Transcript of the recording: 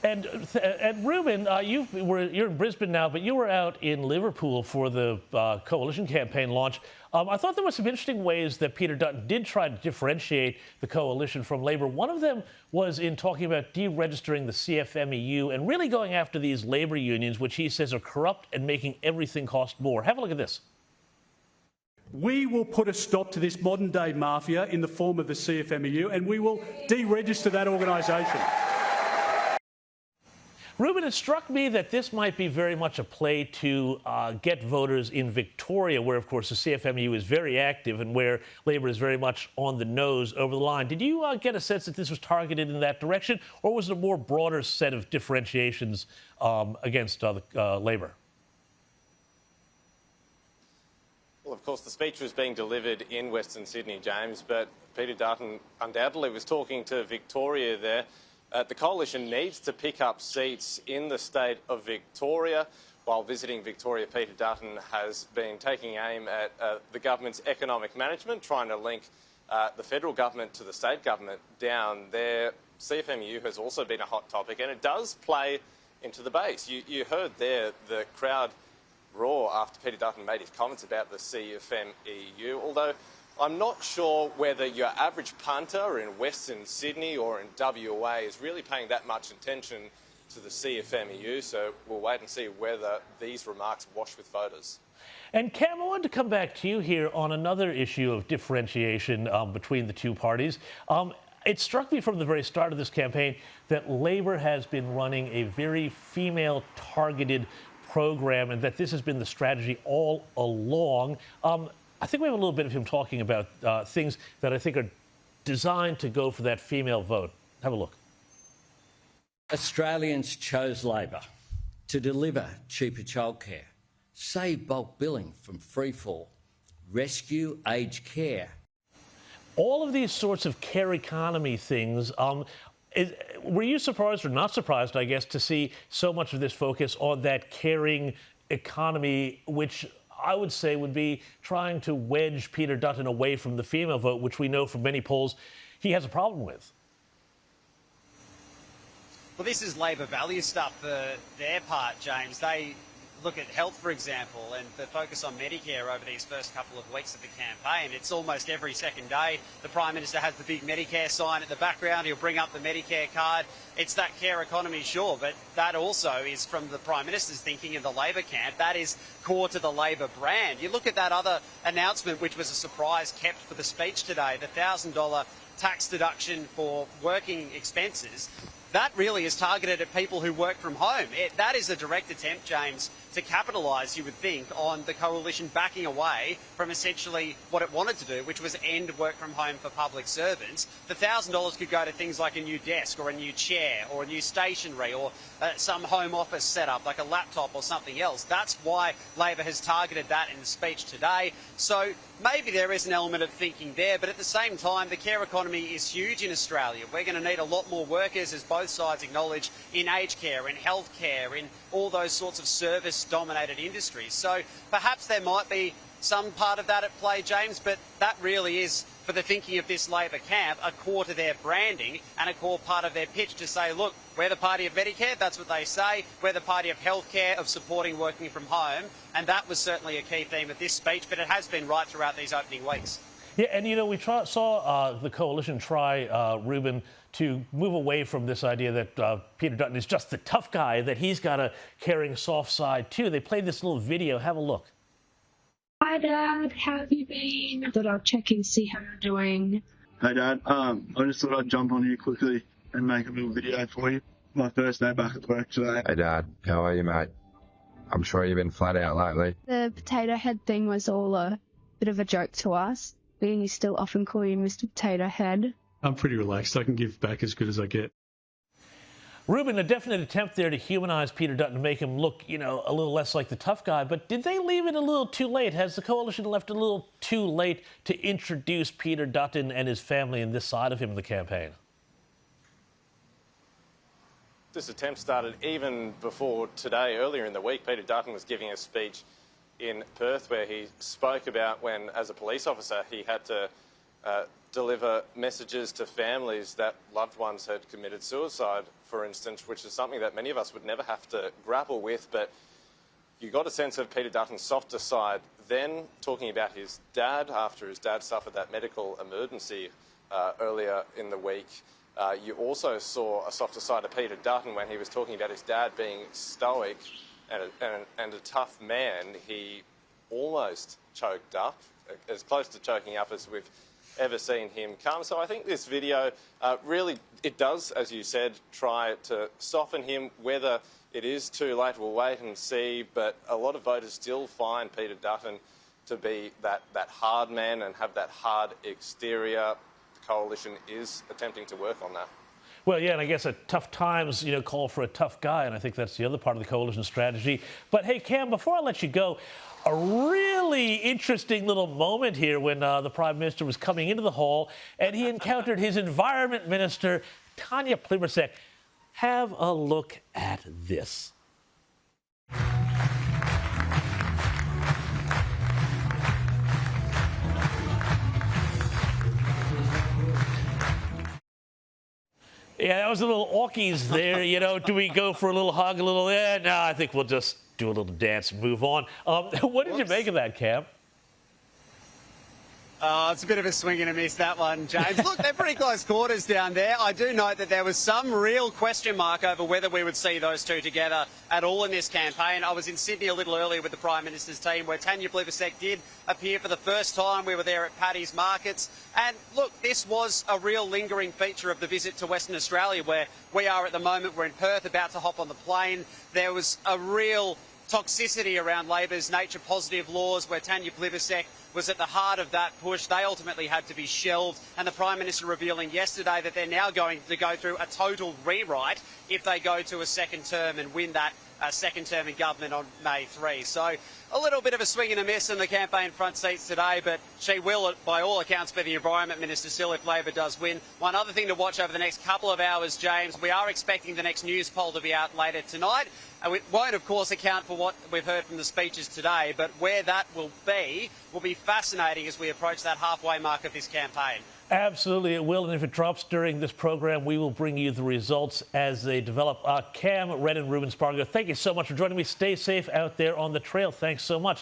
And Reuben, you're in Brisbane now, but you were out in Liverpool for the coalition campaign launch. I thought there were some interesting ways that Peter Dutton did try to differentiate the coalition from Labor. One of them was in talking about deregistering the CFMEU and really going after these Labor unions, which he says are corrupt and making everything cost more. Have a look at this. We will put a stop to this modern-day mafia in the form of the CFMEU, and we will deregister that organisation. Reuben, it struck me that this might be very much a play to get voters in Victoria, where, of course, the CFMEU is very active and where Labor is very much on the nose over the line. Did you get a sense that this was targeted in that direction, or was it a more broader set of differentiations against Labor? Well, of course, the speech was being delivered in Western Sydney, James, but Peter Dutton undoubtedly was talking to Victoria there. The coalition needs to pick up seats in the state of Victoria. While visiting Victoria, Peter Dutton has been taking aim at the government's economic management, trying to link the federal government to the state government down there. CFMEU has also been a hot topic, and it does play into the base. You heard there the crowd roar after Peter Dutton made his comments about the CFMEU, although I'm not sure whether your average punter in Western Sydney or in WA is really paying that much attention to the CFMEU, so we'll wait and see whether these remarks wash with voters. And Cam, I wanted to come back to you here on another issue of differentiation between the two parties. It struck me from the very start of this campaign that Labor has been running a very female-targeted program and that this has been the strategy all along. I think we have a little bit of him talking about things that I think are designed to go for that female vote. Have a look. Australians chose Labor to deliver cheaper childcare, save bulk billing from freefall, rescue aged care. All of these sorts of care economy things, were you surprised or not surprised, I guess, to see so much of this focus on that caring economy, which I would say would be trying to wedge Peter Dutton away from the female vote, which we know from many polls he has a problem with? Well, this is Labor value stuff for their part, James. They look at health, for example, and the focus on Medicare over these first couple of weeks of the campaign. It's almost every second day the Prime Minister has the big Medicare sign at the background. He'll bring up the Medicare card. It's that care economy, sure, but that also is from the Prime Minister's thinking in the Labor camp. That is core to the Labor brand. You look at that other announcement, which was a surprise kept for the speech today, the $1,000 tax deduction for working expenses. That really is targeted at people who work from home. That is a direct attempt, James, to capitalise, you would think, on the coalition backing away from essentially what it wanted to do, which was end work from home for public servants. The $1,000 could go to things like a new desk or a new chair or a new stationery or some home office setup like a laptop or something else. That's why Labor has targeted that in the speech today. So maybe there is an element of thinking there, but at the same time, the care economy is huge in Australia. We're going to need a lot more workers, as both sides acknowledge, in aged care, in health care, in all those sorts of service-dominated industries. So perhaps there might be some part of that at play, James, but that really is, for the thinking of this Labor camp, a core to their branding and a core part of their pitch to say, look, we're the party of Medicare, that's what they say. We're the party of healthcare, of supporting working from home. And that was certainly a key theme of this speech, but it has been right throughout these opening weeks. Yeah, and, you know, we saw the coalition try, Reuben, to move away from this idea that Peter Dutton is just the tough guy, that he's got a caring soft side, too. They played this little video. Have a look. Hi, Dad. How have you been? Thought I'd check in, see how you're doing. Hey, Dad. I just thought I'd jump on here quickly and make a little video for you. My first day back at work today. Hey, Dad. How are you, mate? I'm sure you've been flat out lately. The potato head thing was all a bit of a joke to us. We still often call you Mr. Potato Head. I'm pretty relaxed. I can give back as good as I get. Reuben, a definite attempt there to humanize Peter Dutton, to make him look, you know, a little less like the tough guy. But did they leave it a little too late? Has the coalition left a little too late to introduce Peter Dutton and his family and this side of him in the campaign? This attempt started even before today. Earlier in the week, Peter Dutton was giving a speech in Perth where he spoke about when, as a police officer, he had to deliver messages to families that loved ones had committed suicide, for instance, which is something that many of us would never have to grapple with. But you got a sense of Peter Dutton's softer side then, talking about his dad after his dad suffered that medical emergency earlier in the week. You also saw a softer side of Peter Dutton when he was talking about his dad being stoic and a tough man. He almost choked up, as close to choking up as we've ever seen him come. So I think this video really, it does, as you said, try to soften him. Whether it is too late, we'll wait and see, but a lot of voters still find Peter Dutton to be that hard man and have that hard exterior. The Coalition is attempting to work on that. Well, yeah, and I guess at tough times, call for a tough guy, and I think that's the other part of the Coalition strategy. But hey, Cam, before I let you go, a really interesting little moment here when the Prime Minister was coming into the hall and he encountered his Environment Minister, Tanya Plibersek. Have a look at this. Yeah, that was a little Aukies there, Do we go for a little hug, a little, no, I think we'll just do a little dance and move on. What did you make of that, Cam? Oh, it's a bit of a swing and a miss, that one, James. Look, they're pretty close quarters down there. I do note that there was some real question mark over whether we would see those two together at all in this campaign. I was in Sydney a little earlier with the Prime Minister's team where Tanya Plibersek did appear for the first time. We were there at Paddy's Markets. And look, this was a real lingering feature of the visit to Western Australia where we are at the moment. We're in Perth, about to hop on the plane. There was a real toxicity around Labor's nature-positive laws where Tanya Plibersek was at the heart of that push. They ultimately had to be shelved, and the Prime Minister revealing yesterday that they're now going to go through a total rewrite if they go to a second term and win that second term in government on May 3. So a little bit of a swing and a miss in the campaign front seats today, but she will, by all accounts, be the Environment Minister still if Labor does win. One other thing to watch over the next couple of hours, James, we are expecting the next news poll to be out later tonight. It won't, of course, account for what we've heard from the speeches today, but where that will be fascinating as we approach that halfway mark of this campaign. Absolutely, it will. And if it drops during this program, we will bring you the results as they develop. Cam, Red and Reuben Spargo, thank you so much for joining me. Stay safe out there on the trail. Thanks so much.